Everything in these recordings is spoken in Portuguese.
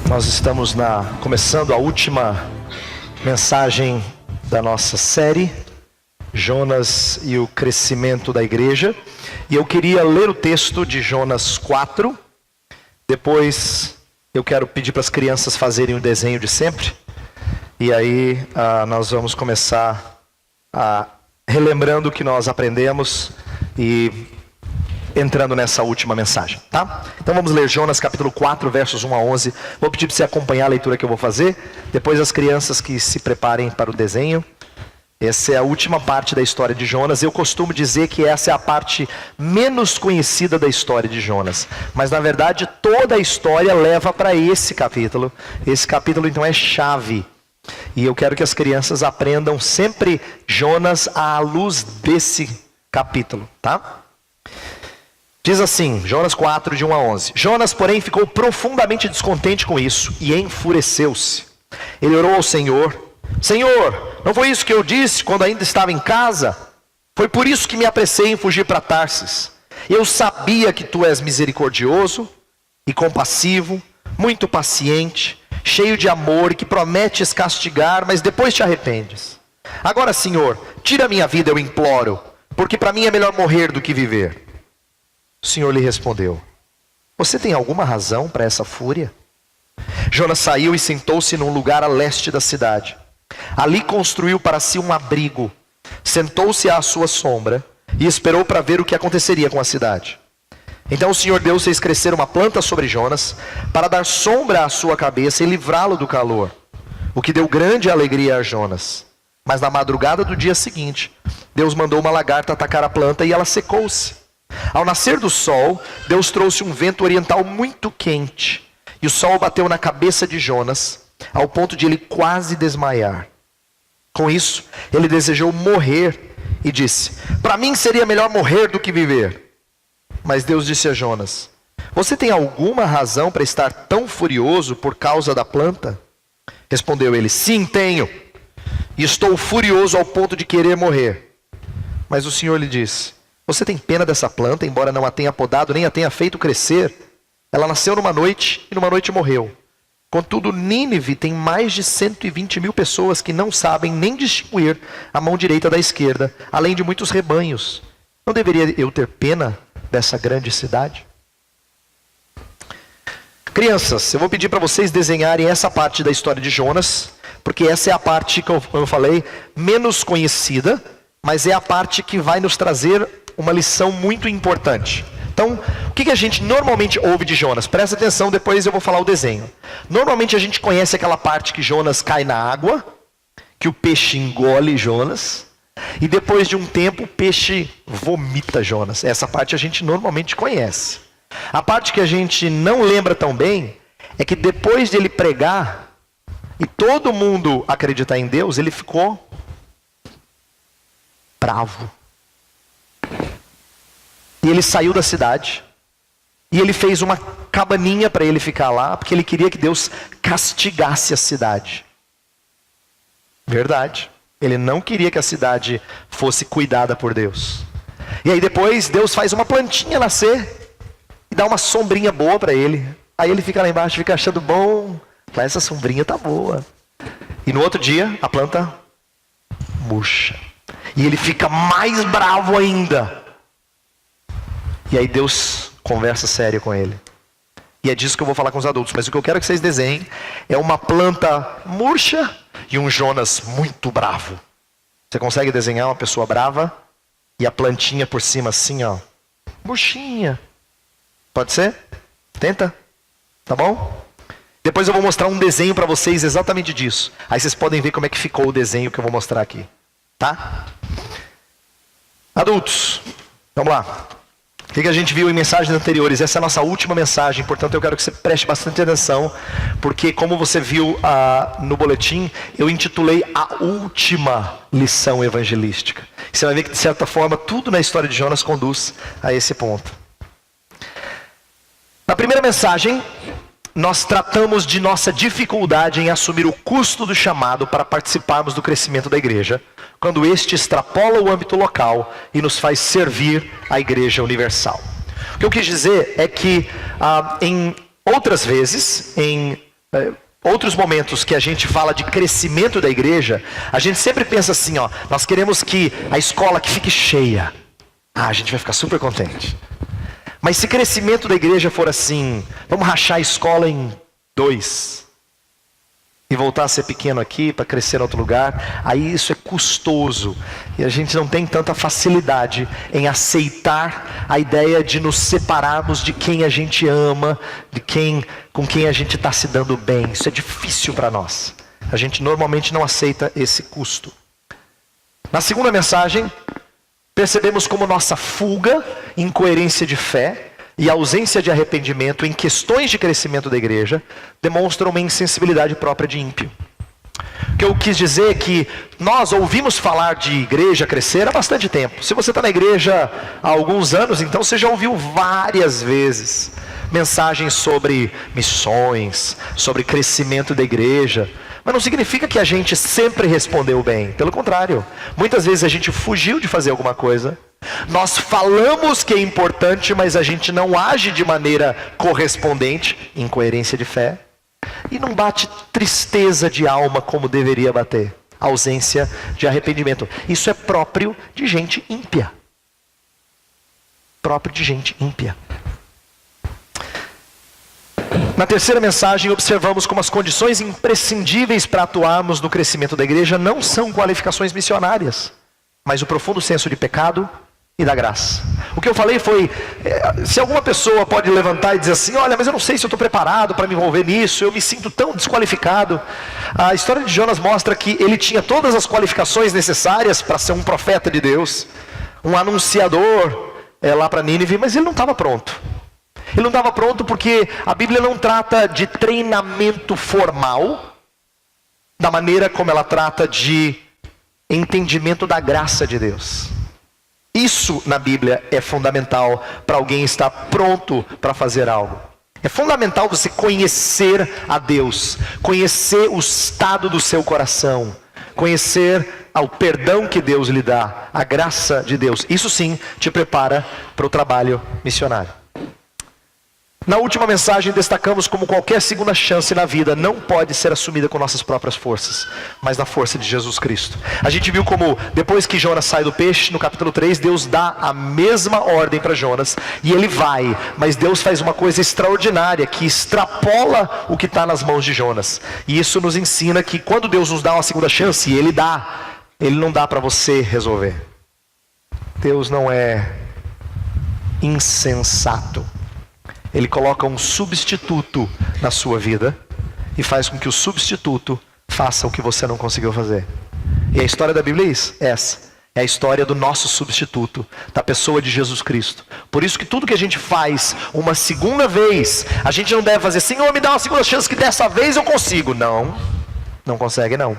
Nós estamos começando a última mensagem da nossa série, Jonas e o crescimento da igreja. E eu queria ler o texto de Jonas 4. Depois eu quero pedir para as crianças fazerem o desenho de sempre. E aí nós vamos começar relembrando o que nós aprendemos e entrando nessa última mensagem, tá? Então vamos ler Jonas capítulo 4, versos 1 a 11. Vou pedir para você acompanhar a leitura que eu vou fazer. Depois as crianças que se preparem para o desenho. Essa é a última parte da história de Jonas. Eu costumo dizer que essa é a parte menos conhecida da história de Jonas. Mas na verdade toda a história leva para esse capítulo. Esse capítulo então é chave. E eu quero que as crianças aprendam sempre Jonas à luz desse capítulo, tá? Diz assim, Jonas 4, de 1 a 11. Jonas, porém, ficou profundamente descontente com isso e enfureceu-se. Ele orou ao Senhor. Senhor, não foi isso que eu disse quando ainda estava em casa? Foi por isso que me apressei em fugir para Tarsis. Eu sabia que tu és misericordioso e compassivo, muito paciente, cheio de amor e que prometes castigar, mas depois te arrependes. Agora, Senhor, tira a minha vida, eu imploro, porque para mim é melhor morrer do que viver. O Senhor lhe respondeu: você tem alguma razão para essa fúria? Jonas saiu e sentou-se num lugar a leste da cidade. Ali construiu para si um abrigo, sentou-se à sua sombra e esperou para ver o que aconteceria com a cidade. Então o Senhor Deus fez crescer uma planta sobre Jonas, para dar sombra à sua cabeça e livrá-lo do calor, o que deu grande alegria a Jonas. Mas na madrugada do dia seguinte, Deus mandou uma lagarta atacar a planta e ela secou-se. Ao nascer do sol, Deus trouxe um vento oriental muito quente, e o sol bateu na cabeça de Jonas, ao ponto de ele quase desmaiar. Com isso, ele desejou morrer e disse: para mim seria melhor morrer do que viver. Mas Deus disse a Jonas: você tem alguma razão para estar tão furioso por causa da planta? Respondeu ele: sim, tenho, e estou furioso ao ponto de querer morrer. Mas o Senhor lhe disse: você tem pena dessa planta, embora não a tenha podado, nem a tenha feito crescer? Ela nasceu numa noite e numa noite morreu. Contudo, Nínive tem mais de 120 mil pessoas que não sabem nem distinguir a mão direita da esquerda, além de muitos rebanhos. Não deveria eu ter pena dessa grande cidade? Crianças, eu vou pedir para vocês desenharem essa parte da história de Jonas, porque essa é a parte, como eu falei, menos conhecida, mas é a parte que vai nos trazer uma lição muito importante. Então, o que a gente normalmente ouve de Jonas? Presta atenção, depois eu vou falar o desenho. Normalmente a gente conhece aquela parte que Jonas cai na água, que o peixe engole Jonas, e depois de um tempo o peixe vomita Jonas. Essa parte a gente normalmente conhece. A parte que a gente não lembra tão bem é que depois de ele pregar e todo mundo acreditar em Deus, ele ficou bravo. E ele saiu da cidade. E ele fez uma cabaninha para ele ficar lá, porque ele queria que Deus castigasse a cidade. Verdade. Ele não queria que a cidade fosse cuidada por Deus. E aí depois Deus faz uma plantinha nascer e dá uma sombrinha boa para ele. Aí ele fica lá embaixo, fica achando bom. Mas essa sombrinha tá boa. E no outro dia a planta murcha. E ele fica mais bravo ainda. E aí Deus conversa sério com ele. E é disso que eu vou falar com os adultos. Mas o que eu quero que vocês desenhem é uma planta murcha e um Jonas muito bravo. Você consegue desenhar uma pessoa brava e a plantinha por cima assim, ó, murchinha? Pode ser? Tenta? Tá bom? Depois eu vou mostrar um desenho para vocês exatamente disso. Aí vocês podem ver como é que ficou o desenho que eu vou mostrar aqui. Tá? Adultos, vamos lá. O que a gente viu em mensagens anteriores? Essa é a nossa última mensagem, portanto eu quero que você preste bastante atenção, porque como você viu no boletim, eu intitulei a última lição evangelística. Você vai ver que de certa forma tudo na história de Jonas conduz a esse ponto. Na primeira mensagem, nós tratamos de nossa dificuldade em assumir o custo do chamado para participarmos do crescimento da igreja, quando este extrapola o âmbito local e nos faz servir a igreja universal. O que eu quis dizer é que em outras vezes, em outros momentos que a gente fala de crescimento da igreja, a gente sempre pensa assim, ó, nós queremos que a escola que fique cheia. A gente vai ficar super contente. Mas se crescimento da igreja for assim, vamos rachar a escola em 2 e voltar a ser pequeno aqui para crescer em outro lugar, aí isso é custoso e a gente não tem tanta facilidade em aceitar a ideia de nos separarmos de quem a gente ama, com quem a gente está se dando bem. Isso é difícil para nós. A gente normalmente não aceita esse custo. Na segunda mensagem, percebemos como nossa fuga, incoerência de fé e ausência de arrependimento em questões de crescimento da igreja demonstram uma insensibilidade própria de ímpio. O que eu quis dizer é que nós ouvimos falar de igreja crescer há bastante tempo. Se você está na igreja há alguns anos, então você já ouviu várias vezes mensagens sobre missões, sobre crescimento da igreja. Mas não significa que a gente sempre respondeu bem. Pelo contrário, muitas vezes a gente fugiu de fazer alguma coisa. Nós falamos que é importante, mas a gente não age de maneira correspondente, incoerência de fé. E não bate tristeza de alma como deveria bater, ausência de arrependimento. Isso é próprio de gente ímpia. Próprio de gente ímpia. Na terceira mensagem, observamos como as condições imprescindíveis para atuarmos no crescimento da igreja não são qualificações missionárias, mas o profundo senso de pecado e da graça. O que eu falei foi, se alguma pessoa pode levantar e dizer assim, olha, mas eu não sei se eu estou preparado para me envolver nisso, eu me sinto tão desqualificado. A história de Jonas mostra que ele tinha todas as qualificações necessárias para ser um profeta de Deus, um anunciador lá para Nínive, mas ele não estava pronto. Ele não estava pronto porque a Bíblia não trata de treinamento formal, da maneira como ela trata de entendimento da graça de Deus. Isso na Bíblia é fundamental para alguém estar pronto para fazer algo. É fundamental você conhecer a Deus, conhecer o estado do seu coração, conhecer o perdão que Deus lhe dá, a graça de Deus. Isso sim te prepara para o trabalho missionário. Na última mensagem destacamos como qualquer segunda chance na vida não pode ser assumida com nossas próprias forças, mas na força de Jesus Cristo. A gente viu como depois que Jonas sai do peixe, no capítulo 3, Deus dá a mesma ordem para Jonas e ele vai, mas Deus faz uma coisa extraordinária que extrapola o que está nas mãos de Jonas. E isso nos ensina que quando Deus nos dá uma segunda chance, Ele não dá para você resolver. Deus não é insensato. Ele coloca um substituto na sua vida e faz com que o substituto faça o que você não conseguiu fazer. E a história da Bíblia é essa. É a história do nosso substituto, da pessoa de Jesus Cristo. Por isso que tudo que a gente faz uma segunda vez, a gente não deve fazer, Senhor, me dá uma segunda chance que dessa vez eu consigo. Não consegue não.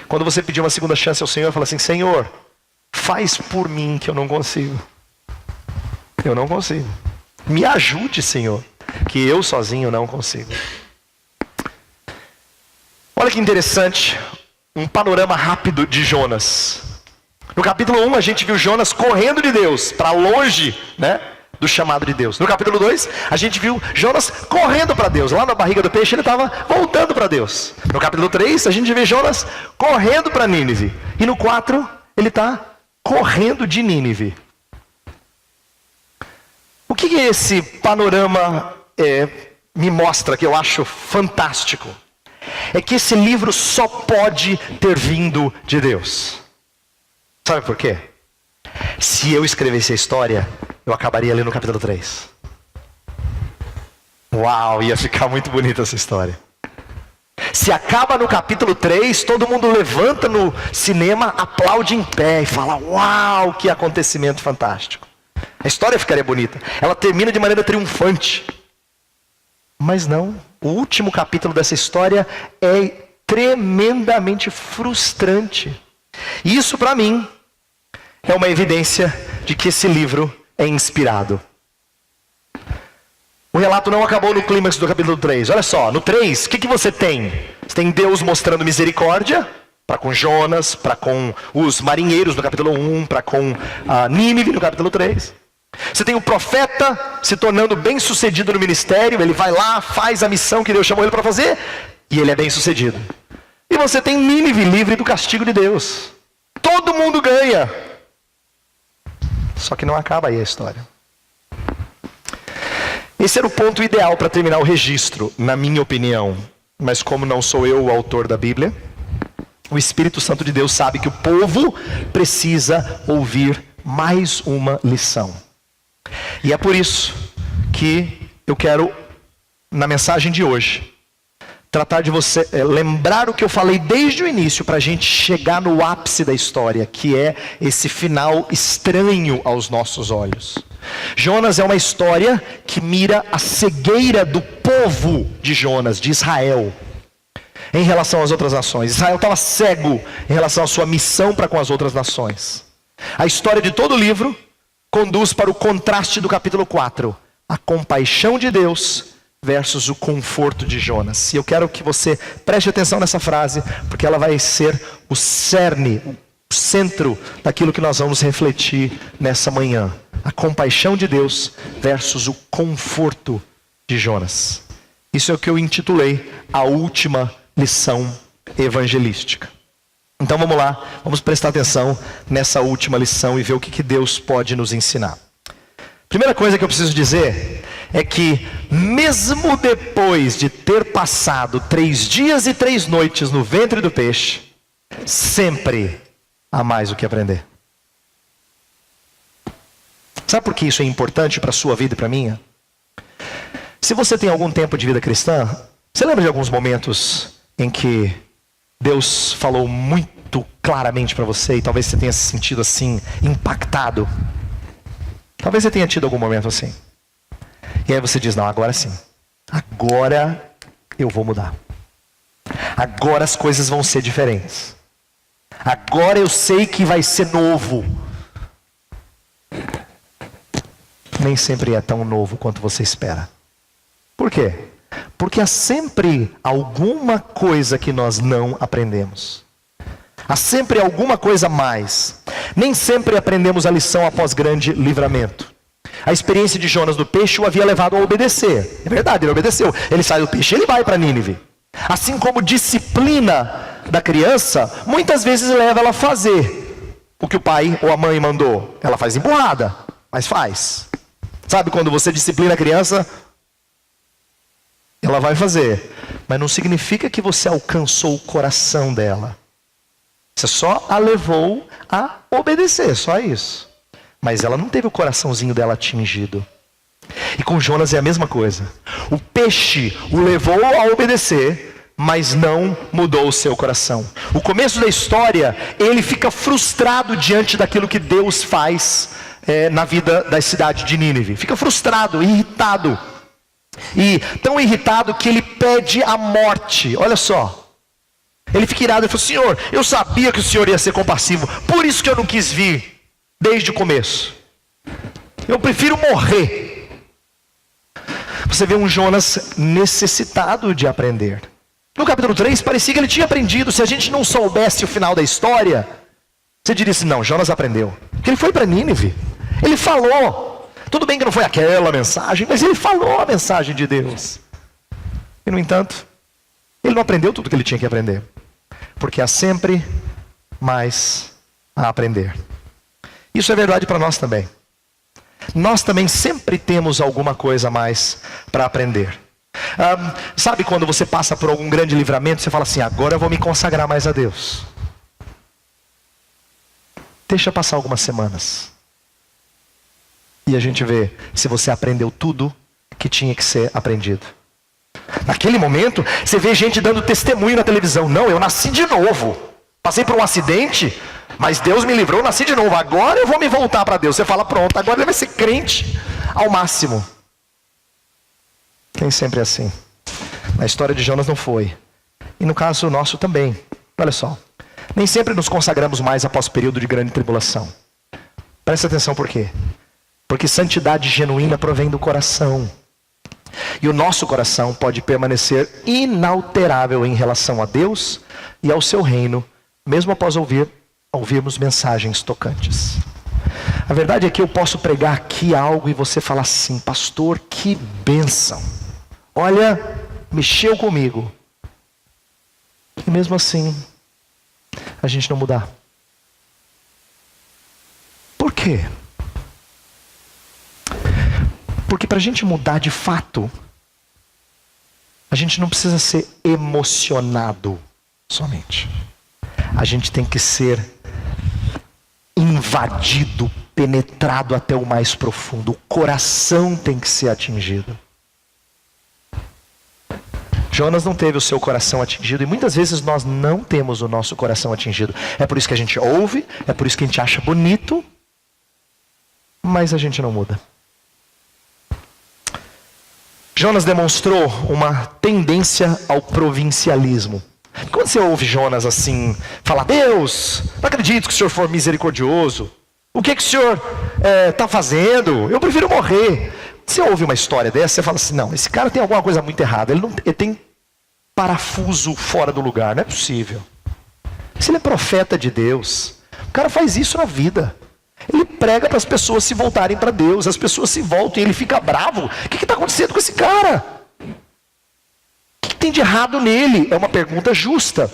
Quando você pedir uma segunda chance ao Senhor, fala assim, Senhor, faz por mim que eu não consigo. Eu não consigo. Me ajude, Senhor, que eu sozinho não consigo. Olha que interessante, um panorama rápido de Jonas. No capítulo 1 a gente viu Jonas correndo de Deus, para longe, do chamado de Deus. No capítulo 2 a gente viu Jonas correndo para Deus. Lá na barriga do peixe ele estava voltando para Deus. No capítulo 3 a gente vê Jonas correndo para Nínive. E no 4 ele está correndo de Nínive. O que esse panorama me mostra, que eu acho fantástico? É que esse livro só pode ter vindo de Deus. Sabe por quê? Se eu escrevesse a história, eu acabaria ali no capítulo 3. Uau, ia ficar muito bonita essa história. Se acaba no capítulo 3, todo mundo levanta no cinema, aplaude em pé e fala, uau, que acontecimento fantástico. A história ficaria bonita. Ela termina de maneira triunfante. Mas não. O último capítulo dessa história é tremendamente frustrante. E isso para mim é uma evidência de que esse livro é inspirado. O relato não acabou no clímax do capítulo 3. Olha só, no 3, o que você tem? Você tem Deus mostrando misericórdia para com Jonas, para com os marinheiros no capítulo 1, para com Nínive no capítulo 3. Você tem o profeta se tornando bem sucedido no ministério, ele vai lá, faz a missão que Deus chamou ele para fazer, e ele é bem sucedido. E você tem Nínive livre do castigo de Deus. Todo mundo ganha. Só que não acaba aí a história. Esse era o ponto ideal para terminar o registro, na minha opinião. Mas como não sou eu o autor da Bíblia, o Espírito Santo de Deus sabe que o povo precisa ouvir mais uma lição. E é por isso que eu quero, na mensagem de hoje, tratar de você lembrar o que eu falei desde o início, para a gente chegar no ápice da história, que é esse final estranho aos nossos olhos. Jonas é uma história que mira a cegueira do povo de Jonas, de Israel, em relação às outras nações. Israel estava cego em relação à sua missão para com as outras nações. A história de todo o livro conduz para o contraste do capítulo 4, a compaixão de Deus versus o conforto de Jonas. E eu quero que você preste atenção nessa frase, porque ela vai ser o cerne, o centro daquilo que nós vamos refletir nessa manhã. A compaixão de Deus versus o conforto de Jonas. Isso é o que eu intitulei a última lição evangelística. Então vamos lá, vamos prestar atenção nessa última lição e ver o que Deus pode nos ensinar. Primeira coisa que eu preciso dizer é que mesmo depois de ter passado 3 dias e 3 noites no ventre do peixe, sempre há mais o que aprender. Sabe por que isso é importante para a sua vida e para a minha? Se você tem algum tempo de vida cristã, você lembra de alguns momentos em que Deus falou muito claramente para você e talvez você tenha se sentido assim, impactado? Talvez você tenha tido algum momento assim. E aí você diz, não, agora sim. Agora eu vou mudar. Agora as coisas vão ser diferentes. Agora eu sei que vai ser novo. Nem sempre é tão novo quanto você espera. Por quê? Porque há sempre alguma coisa que nós não aprendemos. Há sempre alguma coisa a mais. Nem sempre aprendemos a lição após grande livramento. A experiência de Jonas do peixe o havia levado a obedecer. É verdade, ele obedeceu. Ele sai do peixe e ele vai para Nínive. Assim como disciplina da criança, muitas vezes leva ela a fazer o que o pai ou a mãe mandou. Ela faz empurrada, mas faz. Sabe quando você disciplina a criança? Ela vai fazer. Mas não significa que você alcançou o coração dela. Você só a levou a obedecer, só isso. Mas ela não teve o coraçãozinho dela atingido. E com Jonas é a mesma coisa. O peixe o levou a obedecer, mas não mudou o seu coração. O começo da história, ele fica frustrado diante daquilo que Deus faz na vida da cidade de Nínive. Fica frustrado, irritado. E tão irritado que ele pede a morte. Olha só. Ele fica irado e fala, Senhor, eu sabia que o Senhor ia ser compassivo. Por isso que eu não quis vir desde o começo. Eu prefiro morrer. Você vê um Jonas necessitado de aprender. No capítulo 3, parecia que ele tinha aprendido. Se a gente não soubesse o final da história, você diria assim, não, Jonas aprendeu. Porque ele foi para Nínive. Ele falou. Tudo bem que não foi aquela mensagem, mas ele falou a mensagem de Deus. E no entanto, ele não aprendeu tudo que ele tinha que aprender. Porque há sempre mais a aprender. Isso é verdade para nós também. Nós também sempre temos alguma coisa a mais para aprender. Sabe quando você passa por algum grande livramento, você fala assim, agora eu vou me consagrar mais a Deus. Deixa passar algumas semanas. E a gente vê se você aprendeu tudo que tinha que ser aprendido. Naquele momento, você vê gente dando testemunho na televisão. Não, eu nasci de novo. Passei por um acidente, mas Deus me livrou, eu nasci de novo. Agora eu vou me voltar para Deus. Você fala, pronto, agora ele vai ser crente ao máximo. Nem sempre é assim. Na história de Jonas não foi. E no caso nosso também. Olha só. Nem sempre nos consagramos mais após período de grande tribulação. Presta atenção por quê? Porque santidade genuína provém do coração. E o nosso coração pode permanecer inalterável em relação a Deus e ao seu reino, mesmo após ouvirmos mensagens tocantes. A verdade é que eu posso pregar aqui algo e você falar assim: pastor, que bênção. Olha, mexeu comigo. E mesmo assim, a gente não mudar. Por quê? Porque para a gente mudar de fato, a gente não precisa ser emocionado somente. A gente tem que ser invadido, penetrado até o mais profundo. O coração tem que ser atingido. Jonas não teve o seu coração atingido, e muitas vezes nós não temos o nosso coração atingido. É por isso que a gente ouve, é por isso que a gente acha bonito, mas a gente não muda. Jonas demonstrou uma tendência ao provincialismo. Quando você ouve Jonas assim, falar: Deus, não acredito que o Senhor for misericordioso. O que o Senhor está fazendo? Eu prefiro morrer. Você ouve uma história dessa, você fala assim: não, esse cara tem alguma coisa muito errada. Ele tem parafuso fora do lugar, não é possível. Se ele é profeta de Deus, o cara faz isso na vida. Ele prega para as pessoas se voltarem para Deus, as pessoas se voltam e ele fica bravo. O que está acontecendo com esse cara? O que tem de errado nele? É uma pergunta justa.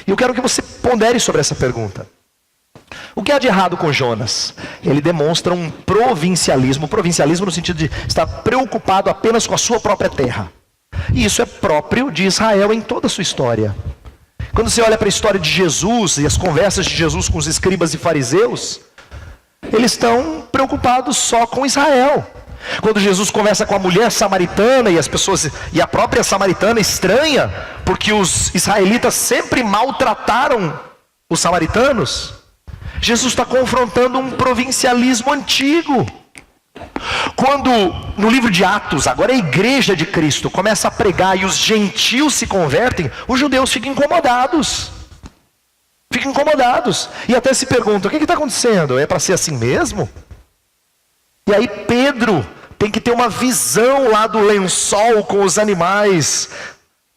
E eu quero que você pondere sobre essa pergunta. O que há de errado com Jonas? Ele demonstra um provincialismo no sentido de estar preocupado apenas com a sua própria terra. E isso é próprio de Israel em toda a sua história. Quando você olha para a história de Jesus e as conversas de Jesus com os escribas e fariseus, eles estão preocupados só com Israel. Quando Jesus conversa com a mulher samaritana e a própria samaritana estranha, porque os israelitas sempre maltrataram os samaritanos, Jesus está confrontando um provincialismo antigo. Quando no livro de Atos, agora a igreja de Cristo começa a pregar e os gentios se convertem, os judeus ficam incomodados. E até se perguntam: o que está acontecendo? É para ser assim mesmo? E aí Pedro tem que ter uma visão lá do lençol com os animais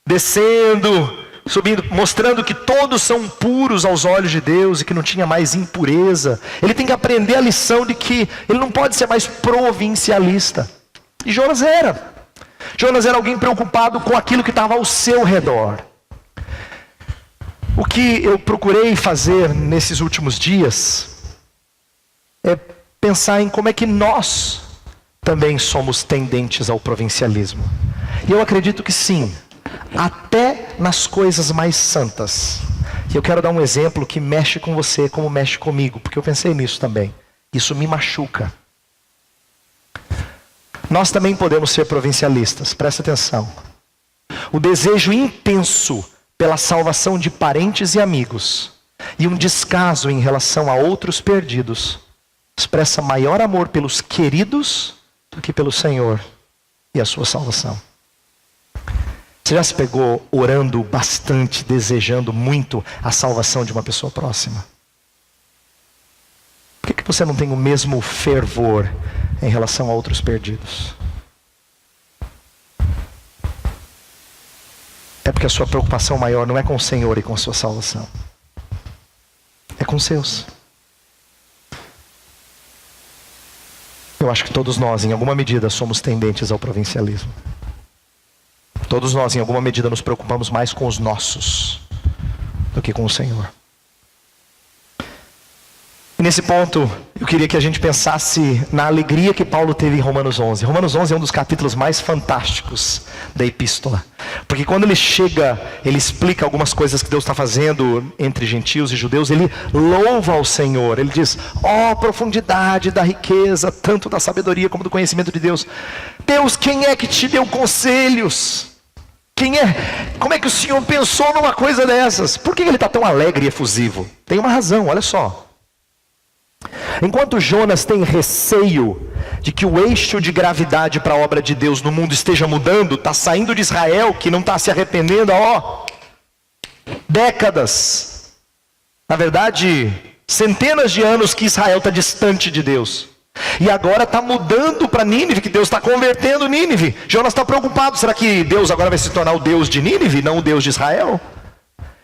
descendo, subindo, mostrando que todos são puros aos olhos de Deus e que não tinha mais impureza. Ele tem que aprender a lição de que ele não pode ser mais provincialista. E Jonas era alguém preocupado com aquilo que estava ao seu redor. O que eu procurei fazer nesses últimos dias é pensar em como é que nós também somos tendentes ao provincialismo. E eu acredito que sim, até nas coisas mais santas. E eu quero dar um exemplo que mexe com você como mexe comigo, porque eu pensei nisso também. Isso me machuca. Nós também podemos ser provincialistas, presta atenção. O desejo intenso pela salvação de parentes e amigos, e um descaso em relação a outros perdidos, expressa maior amor pelos queridos do que pelo Senhor e a sua salvação. Você já se pegou orando bastante, desejando muito a salvação de uma pessoa próxima? Por que você não tem o mesmo fervor em relação a outros perdidos? É porque a sua preocupação maior não é com o Senhor e com a sua salvação. É com os seus. Eu acho que todos nós, em alguma medida, somos tendentes ao provincialismo. Todos nós, em alguma medida, nos preocupamos mais com os nossos do que com o Senhor. E nesse ponto, eu queria que a gente pensasse na alegria que Paulo teve em Romanos 11. Romanos 11 é um dos capítulos mais fantásticos da epístola. Porque quando ele chega, ele explica algumas coisas que Deus está fazendo entre gentios e judeus. Ele louva ao Senhor. Ele diz: ó, profundidade da riqueza, tanto da sabedoria como do conhecimento de Deus. Deus, quem é que te deu conselhos? Como é que o Senhor pensou numa coisa dessas? Por que ele está tão alegre e efusivo? Tem uma razão, olha só. Enquanto Jonas tem receio de que o eixo de gravidade para a obra de Deus no mundo esteja mudando, está saindo de Israel, que não está se arrependendo há décadas, na verdade, centenas de anos que Israel está distante de Deus, e agora está mudando para Nínive, que Deus está convertendo Nínive. Jonas está preocupado: será que Deus agora vai se tornar o Deus de Nínive, não o Deus de Israel?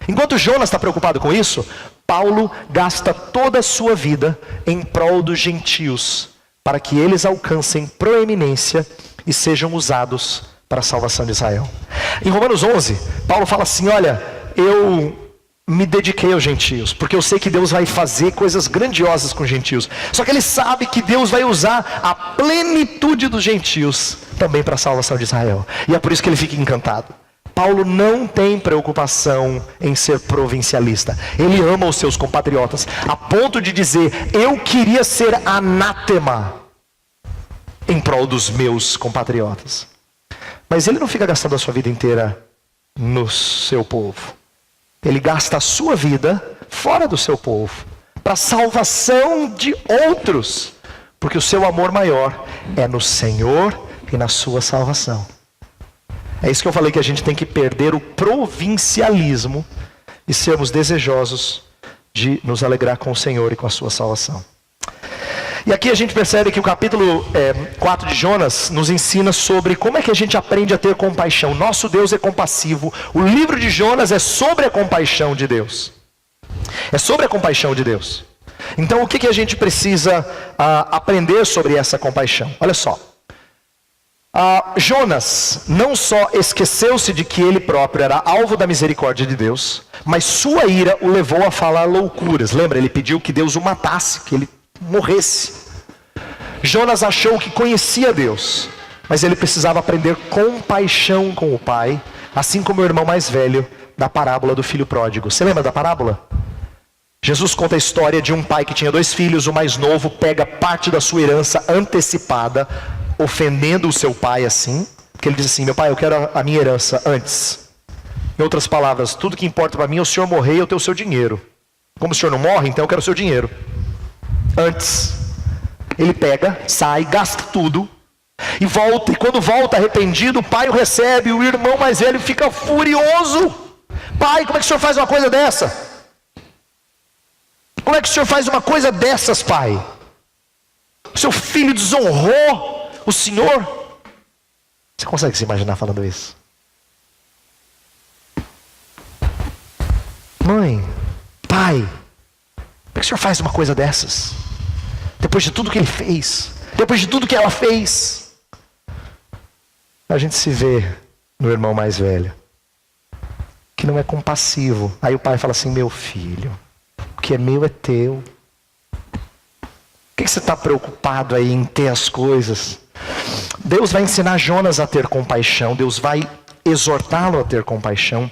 Enquanto Jonas está preocupado com isso, Paulo gasta toda a sua vida em prol dos gentios, para que eles alcancem proeminência e sejam usados para a salvação de Israel. Em Romanos 11, Paulo fala assim: olha, eu me dediquei aos gentios, porque eu sei que Deus vai fazer coisas grandiosas com os gentios. Só que ele sabe que Deus vai usar a plenitude dos gentios também para a salvação de Israel. E é por isso que ele fica encantado. Paulo não tem preocupação em ser provincialista. Ele ama os seus compatriotas, a ponto de dizer: eu queria ser anátema em prol dos meus compatriotas. Mas ele não fica gastando a sua vida inteira no seu povo. Ele gasta a sua vida fora do seu povo, para a salvação de outros, porque o seu amor maior é no Senhor e na sua salvação. É isso que eu falei, que a gente tem que perder o provincialismo e sermos desejosos de nos alegrar com o Senhor e com a sua salvação. E aqui a gente percebe que o capítulo 4 de Jonas nos ensina sobre como é que a gente aprende a ter compaixão. Nosso Deus é compassivo. O livro de Jonas é sobre a compaixão de Deus. É sobre a compaixão de Deus. Então o que a gente precisa aprender sobre essa compaixão? Olha só. Jonas não só esqueceu-se de que ele próprio era alvo da misericórdia de Deus, mas sua ira o levou a falar loucuras. Lembra? Ele pediu que Deus o matasse, que ele morresse. Jonas achou que conhecia Deus, mas ele precisava aprender compaixão com o pai, assim como o irmão mais velho da parábola do filho pródigo. Você lembra da parábola? Jesus conta a história de um pai que tinha 2 filhos. O mais novo pega parte da sua herança antecipada, ofendendo o seu pai assim, porque ele diz assim: meu pai, eu quero a minha herança antes. Em outras palavras, tudo que importa para mim é o senhor morrer e eu ter o seu dinheiro. Como o senhor não morre, então eu quero o seu dinheiro antes. Ele pega, sai, gasta tudo e volta. E quando volta arrependido, o pai o recebe. O irmão mais velho fica furioso: pai, como é que o senhor faz uma coisa dessa? Como é que o senhor faz uma coisa dessas, pai? O seu filho desonrou o senhor. Você consegue se imaginar falando isso? Mãe, pai, como é que o senhor faz uma coisa dessas? Depois de tudo que ele fez, depois de tudo que ela fez. A gente se vê no irmão mais velho, que não é compassivo. Aí o pai fala assim: meu filho, o que é meu é teu. Por que você está preocupado aí em ter as coisas? Deus vai ensinar Jonas a ter compaixão. Deus vai exortá-lo a ter compaixão.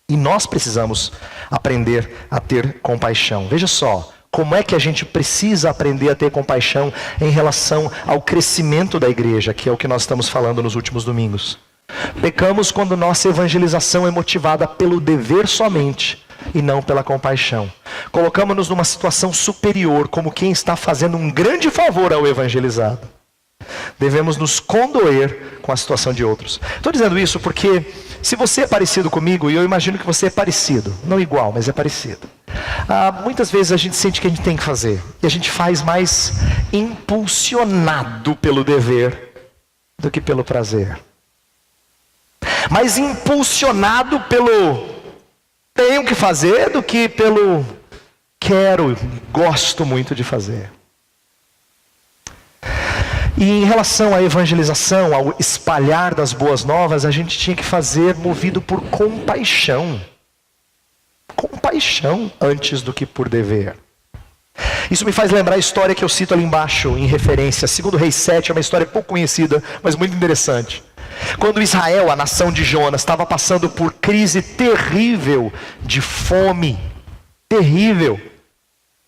E nós precisamos aprender a ter compaixão. Veja só, como é que a gente precisa aprender a ter compaixão em relação ao crescimento da igreja, que é o que nós estamos falando nos últimos domingos. Pecamos quando nossa evangelização é motivada pelo dever somente e não pela compaixão. Colocamos-nos numa situação superior, como quem está fazendo um grande favor ao evangelizado. Devemos nos condoer com a situação de outros. Estou dizendo isso porque, se você é parecido comigo, e eu imagino que você é parecido, não igual, mas é parecido, muitas vezes a gente sente que a gente tem que fazer, e a gente faz mais impulsionado pelo dever do que pelo prazer. Mais impulsionado pelo tenho que fazer do que pelo quero, gosto muito de fazer. E em relação à evangelização, ao espalhar das boas novas, a gente tinha que fazer movido por compaixão. Compaixão antes do que por dever. Isso me faz lembrar a história que eu cito ali embaixo, em referência. 2 Reis 7, é uma história pouco conhecida, mas muito interessante. Quando Israel, a nação de Jonas, estava passando por crise terrível de fome. Terrível.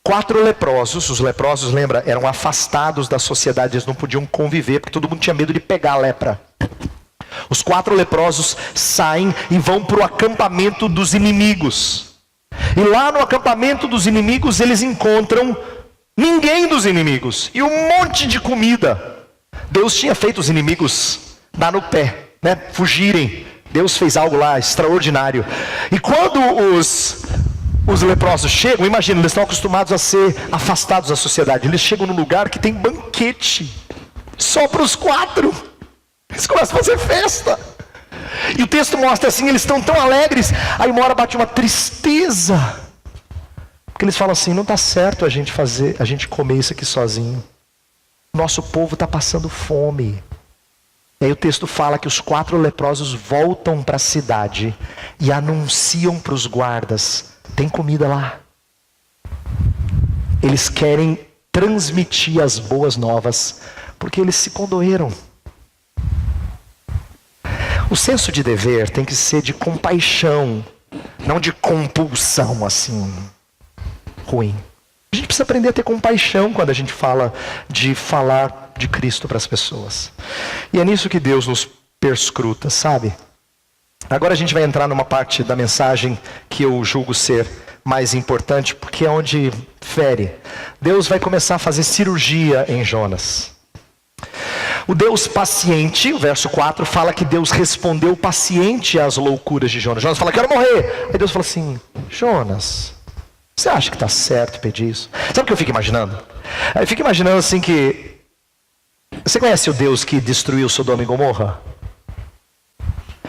4 leprosos, os leprosos, lembra, eram afastados da sociedade, eles não podiam conviver, porque todo mundo tinha medo de pegar a lepra. Os 4 leprosos saem e vão para o acampamento dos inimigos. E lá no acampamento dos inimigos, eles encontram ninguém dos inimigos, e um monte de comida. Deus tinha feito os inimigos dar no pé, fugirem. Deus fez algo lá extraordinário. E quando os leprosos chegam, imagina, eles estão acostumados a ser afastados da sociedade. Eles chegam num lugar que tem banquete, só para os 4. Eles começam a fazer festa. E o texto mostra assim, eles estão tão alegres. Aí uma hora bate uma tristeza. Porque eles falam assim, não está certo a gente comer isso aqui sozinho. Nosso povo está passando fome. E aí o texto fala que os 4 leprosos voltam para a cidade e anunciam para os guardas, tem comida lá. Eles querem transmitir as boas novas, porque eles se condoeram. O senso de dever tem que ser de compaixão, não de compulsão assim, ruim. A gente precisa aprender a ter compaixão quando a gente fala de Cristo para as pessoas. E é nisso que Deus nos perscruta, sabe? Agora a gente vai entrar numa parte da mensagem que eu julgo ser mais importante, porque é onde fere. Deus vai começar a fazer cirurgia em Jonas. O Deus paciente, o verso 4, fala que Deus respondeu paciente às loucuras de Jonas. Jonas fala, quero morrer. Aí Deus fala assim, Jonas, você acha que está certo pedir isso? Sabe o que eu fico imaginando? Eu fico imaginando assim que... Você conhece o Deus que destruiu Sodoma e Gomorra?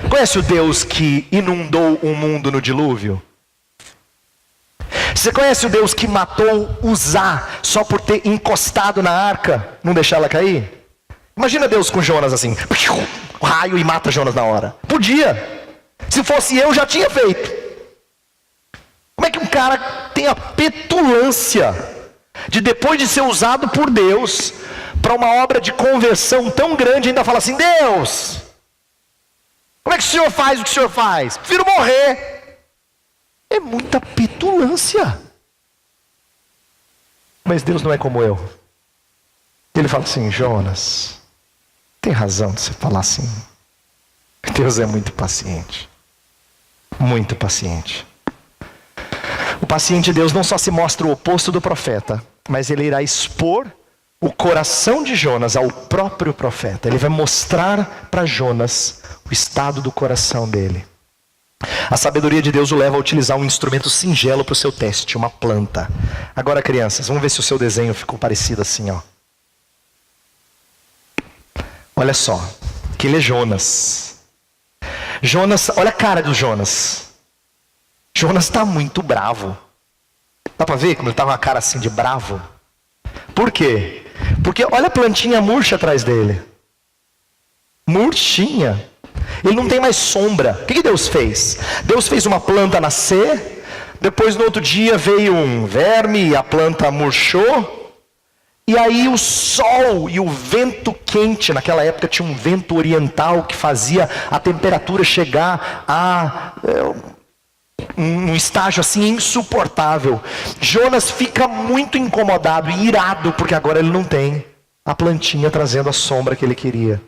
Conhece o Deus que inundou o mundo no dilúvio? Você conhece o Deus que matou Uzá só por ter encostado na arca, não deixar ela cair? Imagina Deus com Jonas assim, raio e mata Jonas na hora. Podia. Se fosse eu, já tinha feito. Como é que um cara tem a petulância de depois de ser usado por Deus para uma obra de conversão tão grande ainda fala assim, Deus, como é que o senhor faz o que o senhor faz? Prefiro morrer. É muita petulância. Mas Deus não é como eu. Ele fala assim, Jonas, tem razão de você falar assim. Deus é muito paciente. Muito paciente. O paciente Deus não só se mostra o oposto do profeta, mas ele irá expor o coração de Jonas ao próprio profeta. Ele vai mostrar para Jonas o estado do coração dele. A sabedoria de Deus o leva a utilizar um instrumento singelo para o seu teste, uma planta. Agora, crianças, vamos ver se o seu desenho ficou parecido assim, ó. Olha só, aquele é Jonas. Jonas, olha a cara do Jonas. Jonas está muito bravo. Dá para ver como ele está com uma cara assim de bravo? Por quê? Porque olha a plantinha murcha atrás dele. Murchinha. Ele não tem mais sombra. O que Deus fez? Deus fez uma planta nascer, depois no outro dia veio um verme e a planta murchou. E aí o sol e o vento quente, naquela época tinha um vento oriental que fazia a temperatura chegar a um estágio assim insuportável. Jonas fica muito incomodado e irado, porque agora ele não tem a plantinha trazendo a sombra que ele queria.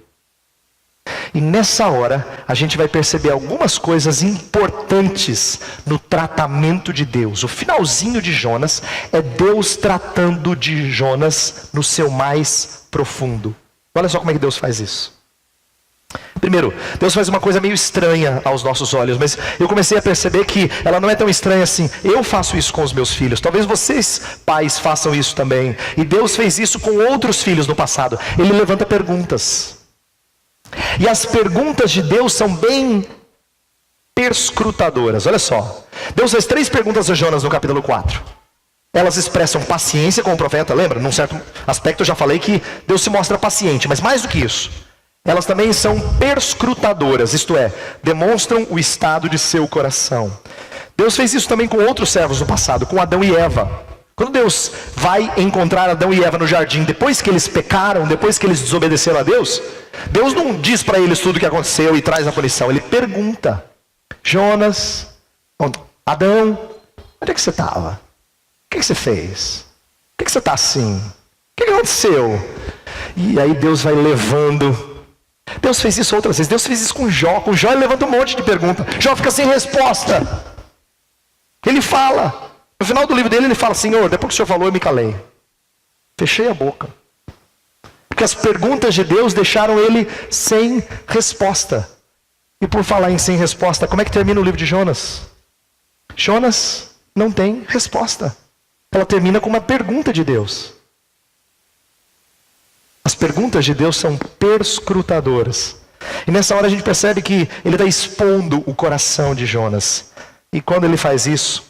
E nessa hora, a gente vai perceber algumas coisas importantes no tratamento de Deus. O finalzinho de Jonas é Deus tratando de Jonas no seu mais profundo. Olha só como é que Deus faz isso. Primeiro, Deus faz uma coisa meio estranha aos nossos olhos, mas eu comecei a perceber que ela não é tão estranha assim. Eu faço isso com os meus filhos, talvez vocês, pais, façam isso também. E Deus fez isso com outros filhos no passado. Ele levanta perguntas. E as perguntas de Deus são bem perscrutadoras. Olha só, Deus fez 3 perguntas a Jonas no capítulo 4. Elas expressam paciência com o profeta. Lembra? Num certo aspecto eu já falei que Deus se mostra paciente, mas mais do que isso, elas também são perscrutadoras, isto é, demonstram o estado de seu coração. Deus fez isso também com outros servos no passado, com Adão e Eva. Quando Deus vai encontrar Adão e Eva no jardim, depois que eles pecaram, depois que eles desobedeceram a Deus, Deus não diz para eles tudo o que aconteceu e traz a punição. Ele pergunta, Jonas, Adão, onde é que você estava? O que você fez? Por que você está assim? O que aconteceu? E aí Deus vai levando. Deus fez isso outras vezes. Deus fez isso com Jó. Com Jó ele levanta um monte de perguntas. Jó fica sem resposta. Ele fala. No final do livro dele ele fala, Senhor, depois que o Senhor falou eu me calei. Fechei a boca. Porque as perguntas de Deus deixaram ele sem resposta. E por falar em sem resposta, como é que termina o livro de Jonas? Jonas não tem resposta. Ela termina com uma pergunta de Deus. As perguntas de Deus são perscrutadoras. E nessa hora a gente percebe que ele está expondo o coração de Jonas. E quando ele faz isso,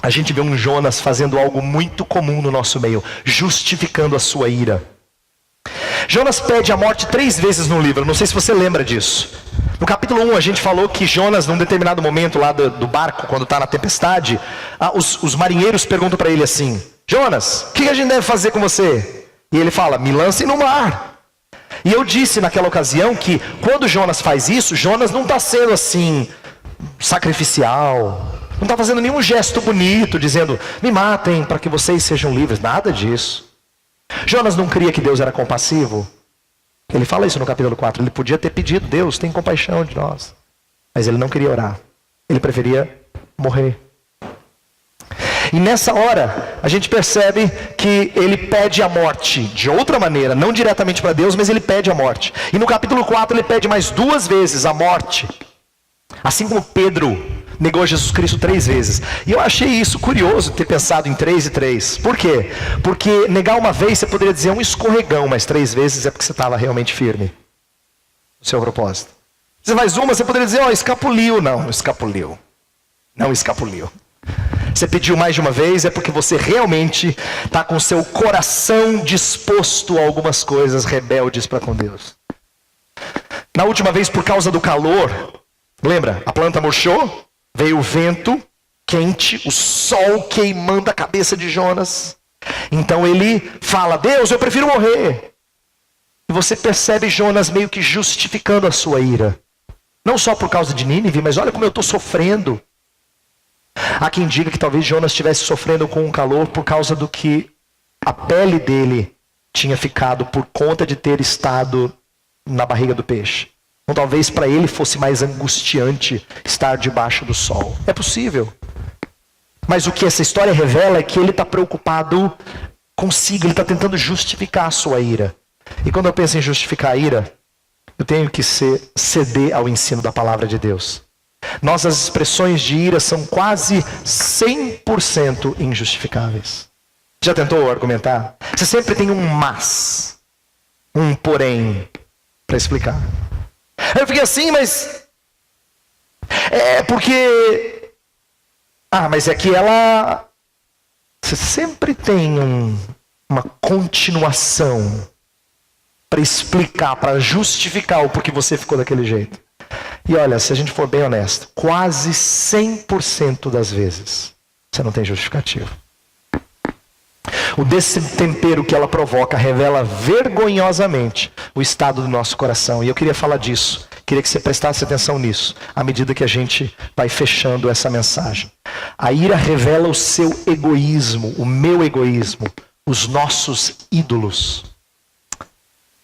a gente vê um Jonas fazendo algo muito comum no nosso meio, justificando a sua ira. Jonas pede a morte 3 vezes no livro, não sei se você lembra disso. No capítulo 1 a gente falou que Jonas, num determinado momento lá do barco, quando está na tempestade, os marinheiros perguntam para ele assim: Jonas, o que a gente deve fazer com você? E ele fala: me lancem no mar. E eu disse naquela ocasião que quando Jonas faz isso, Jonas não está sendo assim, sacrificial, não está fazendo nenhum gesto bonito, dizendo, me matem para que vocês sejam livres, nada disso. Jonas não cria que Deus era compassivo? Ele fala isso no capítulo 4, ele podia ter pedido, Deus, tem compaixão de nós. Mas ele não queria orar, ele preferia morrer. E nessa hora, a gente percebe que ele pede a morte de outra maneira, não diretamente para Deus, mas ele pede a morte. E no capítulo 4 ele pede mais 2 vezes a morte. Assim como Pedro negou Jesus Cristo 3 vezes. E eu achei isso curioso, ter pensado em 3 e 3. Por quê? Porque negar uma vez você poderia dizer um escorregão, mas 3 vezes é porque você estava realmente firme no seu propósito. Você faz uma, você poderia dizer, escapuliu. Não escapuliu. Não escapuliu. Você pediu mais de uma vez, é porque você realmente está com seu coração disposto a algumas coisas rebeldes para com Deus. Na última vez, por causa do calor, lembra? A planta murchou, veio o vento quente, o sol queimando a cabeça de Jonas. Então ele fala, Deus, eu prefiro morrer. E você percebe Jonas meio que justificando a sua ira. Não só por causa de Nínive, mas olha como eu estou sofrendo. Há quem diga que talvez Jonas estivesse sofrendo com um calor por causa do que a pele dele tinha ficado por conta de ter estado na barriga do peixe. Então talvez para ele fosse mais angustiante estar debaixo do sol. É possível. Mas o que essa história revela é que ele está preocupado consigo, ele está tentando justificar a sua ira. E quando eu penso em justificar a ira, eu tenho que ceder ao ensino da palavra de Deus. Nossas expressões de ira são quase 100% injustificáveis. Já tentou argumentar? Você sempre tem um mas, um porém, para explicar. Eu fiquei assim, mas... É porque... mas é que ela... Você sempre tem uma continuação para explicar, para justificar o porquê você ficou daquele jeito. E olha, se a gente for bem honesto, quase 100% das vezes você não tem justificativo. O destempero que ela provoca revela vergonhosamente o estado do nosso coração. E eu queria falar disso, queria que você prestasse atenção nisso, à medida que a gente vai fechando essa mensagem. A ira revela o seu egoísmo, o meu egoísmo, os nossos ídolos.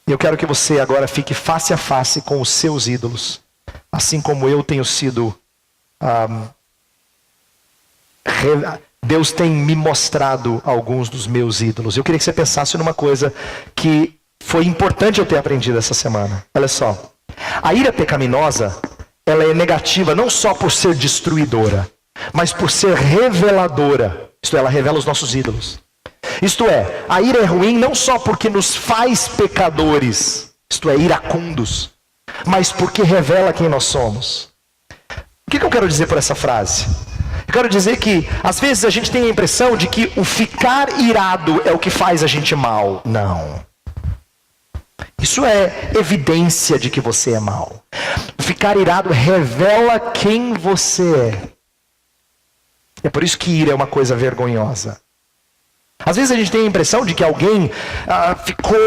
E eu quero que você agora fique face a face com os seus ídolos. Assim como eu tenho sido, Deus tem me mostrado alguns dos meus ídolos. Eu queria que você pensasse numa coisa que foi importante eu ter aprendido essa semana. Olha só, a ira pecaminosa, ela é negativa não só por ser destruidora, mas por ser reveladora. Isto é, ela revela os nossos ídolos. Isto é, a ira é ruim não só porque nos faz pecadores, isto é, iracundos, mas porque revela quem nós somos. O que eu quero dizer por essa frase? Eu quero dizer que, às vezes, a gente tem a impressão de que o ficar irado é o que faz a gente mal. Não. Isso é evidência de que você é mal. O ficar irado revela quem você é. É por isso que ira é uma coisa vergonhosa. Às vezes a gente tem a impressão de que alguém ficou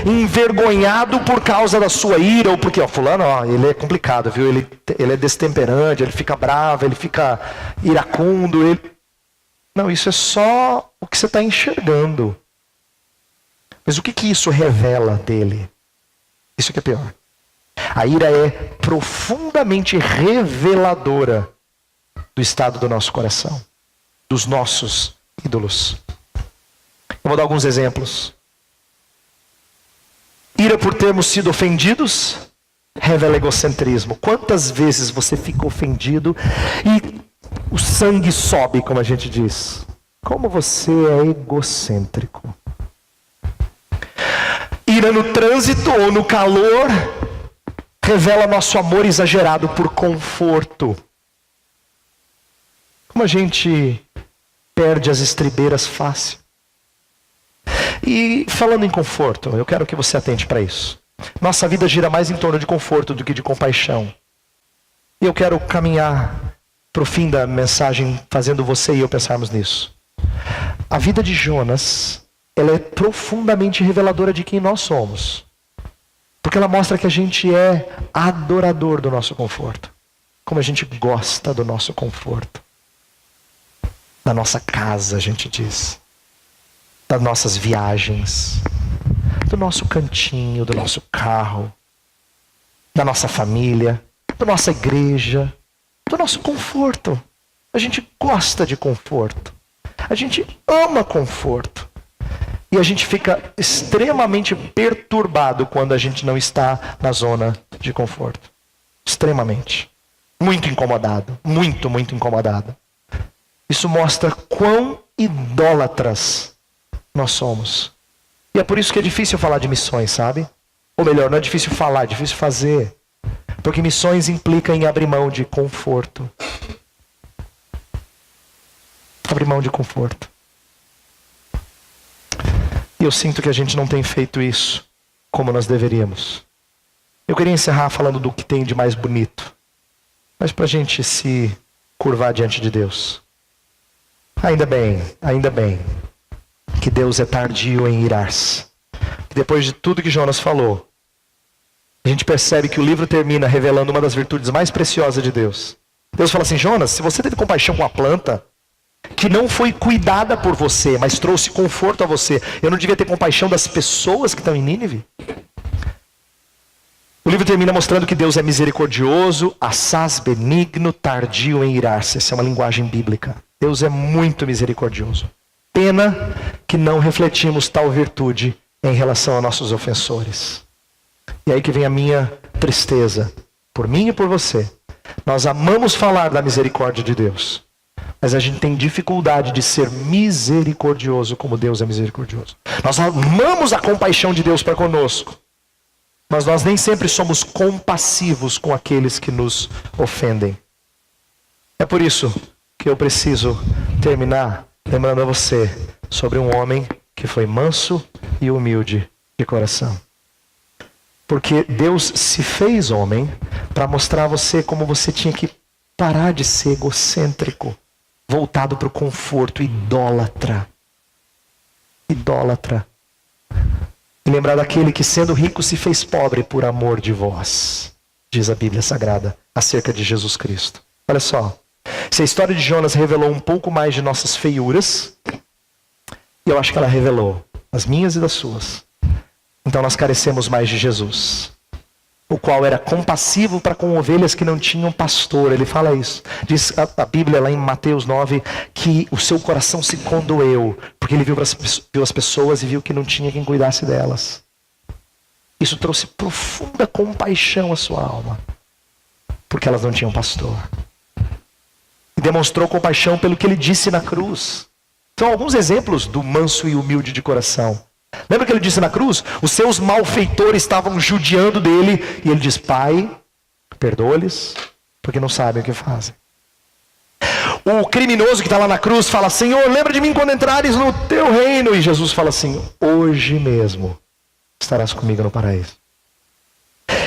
envergonhado por causa da sua ira, ou porque, fulano, ele é complicado, viu? Ele é destemperante, ele fica bravo, ele fica iracundo. Não, isso é só o que você está enxergando. Mas o que isso revela dele? Isso que é pior. A ira é profundamente reveladora do estado do nosso coração, dos nossos ídolos. Eu vou dar alguns exemplos. Ira por termos sido ofendidos revela egocentrismo. Quantas vezes você fica ofendido e o sangue sobe, como a gente diz? Como você é egocêntrico. Ira no trânsito ou no calor revela nosso amor exagerado por conforto. Como a gente perde as estribeiras fácil. E falando em conforto, eu quero que você atente para isso. Nossa vida gira mais em torno de conforto do que de compaixão. E eu quero caminhar para o fim da mensagem fazendo você e eu pensarmos nisso. A vida de Jonas, ela é profundamente reveladora de quem nós somos. Porque ela mostra que a gente é adorador do nosso conforto. Como a gente gosta do nosso conforto. Da nossa casa, a gente diz. Das nossas viagens. Do nosso cantinho, do nosso carro. Da nossa família. Da nossa igreja. Do nosso conforto. A gente gosta de conforto. A gente ama conforto. E a gente fica extremamente perturbado quando a gente não está na zona de conforto. Extremamente. Muito incomodado. Muito, muito incomodado. Isso mostra quão idólatras nós somos. E é por isso que é difícil falar de missões, sabe? Ou melhor, não é difícil falar, é difícil fazer. Porque missões implica em abrir mão de conforto. Abrir mão de conforto. E eu sinto que a gente não tem feito isso como nós deveríamos. Eu queria encerrar falando do que tem de mais bonito. Mas para a gente se curvar diante de Deus. Ainda bem que Deus é tardio em irar-se. Depois de tudo que Jonas falou, a gente percebe que o livro termina revelando uma das virtudes mais preciosas de Deus. Deus fala assim: Jonas, se você teve compaixão com a planta, que não foi cuidada por você, mas trouxe conforto a você, eu não devia ter compaixão das pessoas que estão em Nínive? O livro termina mostrando que Deus é misericordioso, assaz benigno, tardio em irar-se. Essa é uma linguagem bíblica. Deus é muito misericordioso. Pena que não refletimos tal virtude em relação a nossos ofensores. E aí que vem a minha tristeza, por mim e por você. Nós amamos falar da misericórdia de Deus, mas a gente tem dificuldade de ser misericordioso como Deus é misericordioso. Nós amamos a compaixão de Deus para conosco, mas nós nem sempre somos compassivos com aqueles que nos ofendem. É por isso que eu preciso terminar lembrando a você sobre um homem que foi manso e humilde de coração. Porque Deus se fez homem para mostrar a você como você tinha que parar de ser egocêntrico, voltado para o conforto, idólatra. Idólatra. E lembrar daquele que, sendo rico, se fez pobre por amor de vós, diz a Bíblia Sagrada, acerca de Jesus Cristo. Olha só, se a história de Jonas revelou um pouco mais de nossas feiuras, e eu acho que ela revelou as minhas e das suas, então nós carecemos mais de Jesus, o qual era compassivo para com ovelhas que não tinham pastor. Ele fala isso. Diz a Bíblia lá em Mateus 9 que o seu coração se condoeu, porque ele viu as pessoas e viu que não tinha quem cuidasse delas. Isso trouxe profunda compaixão à sua alma, porque elas não tinham pastor. E demonstrou compaixão pelo que ele disse na cruz. São alguns exemplos do manso e humilde de coração. Lembra que ele disse na cruz? Os seus malfeitores estavam judiando dele. E ele diz: Pai, perdoa-lhes, porque não sabem o que fazem. O criminoso que está lá na cruz fala: Senhor, lembra de mim quando entrares no teu reino. E Jesus fala assim: hoje mesmo estarás comigo no paraíso.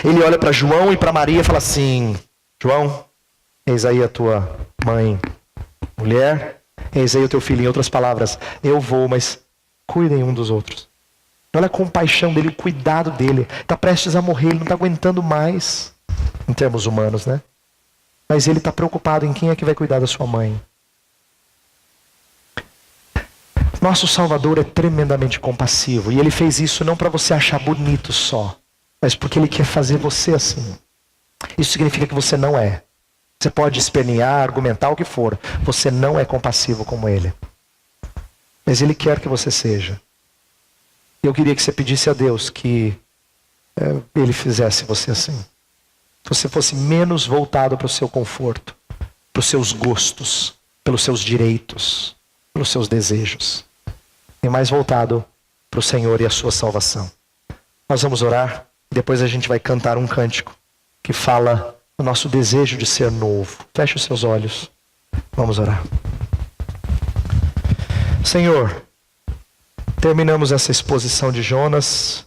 Ele olha para João e para Maria e fala assim: João, eis aí a tua mãe. Mulher, eis aí o teu filho. Em outras palavras, eu vou, mas cuidem um dos outros. Olha a compaixão dele, o cuidado dele. Está prestes a morrer, ele não está aguentando mais. Em termos humanos, né? Mas ele está preocupado em quem é que vai cuidar da sua mãe. Nosso Salvador é tremendamente compassivo. E ele fez isso não para você achar bonito só, mas porque ele quer fazer você assim. Isso significa que você não é. Você pode espernear, argumentar o que for. Você não é compassivo como ele. Mas ele quer que você seja. Eu queria que você pedisse a Deus que ele fizesse você assim. Que você fosse menos voltado para o seu conforto, para os seus gostos, pelos seus direitos, pelos seus desejos. E mais voltado para o Senhor e a sua salvação. Nós vamos orar, e depois a gente vai cantar um cântico que fala do nosso desejo de ser novo. Feche os seus olhos. Vamos orar. Senhor, terminamos essa exposição de Jonas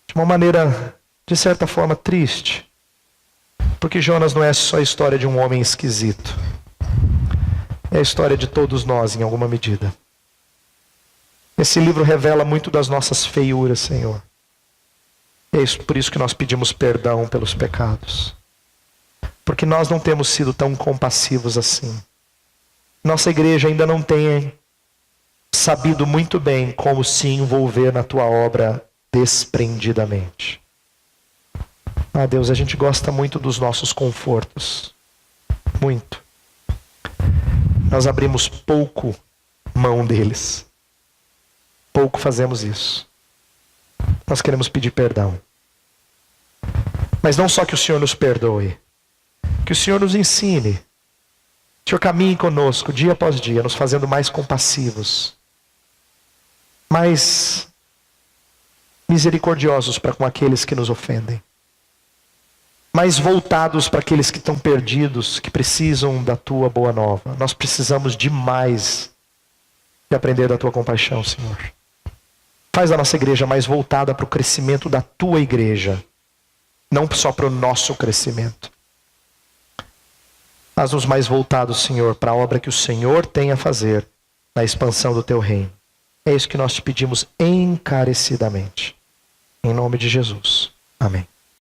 de uma maneira, de certa forma, triste. Porque Jonas não é só a história de um homem esquisito. É a história de todos nós, em alguma medida. Esse livro revela muito das nossas feiuras, Senhor. É por isso que nós pedimos perdão pelos pecados. Porque nós não temos sido tão compassivos assim. Nossa igreja ainda não tem sabido muito bem como se envolver na tua obra desprendidamente. Ah, Deus, a gente gosta muito dos nossos confortos. Muito. Nós abrimos pouco mão deles. Pouco fazemos isso. Nós queremos pedir perdão. Mas não só que o Senhor nos perdoe, que o Senhor nos ensine. Que o Senhor caminhe conosco dia após dia, nos fazendo mais compassivos, mais misericordiosos para com aqueles que nos ofendem, mais voltados para aqueles que estão perdidos, que precisam da tua boa nova. Nós precisamos demais de aprender da tua compaixão, Senhor. Faz a nossa igreja mais voltada para o crescimento da tua igreja, não só para o nosso crescimento. Faz-nos mais voltados, Senhor, para a obra que o Senhor tem a fazer na expansão do teu reino. É isso que nós te pedimos encarecidamente. Em nome de Jesus. Amém.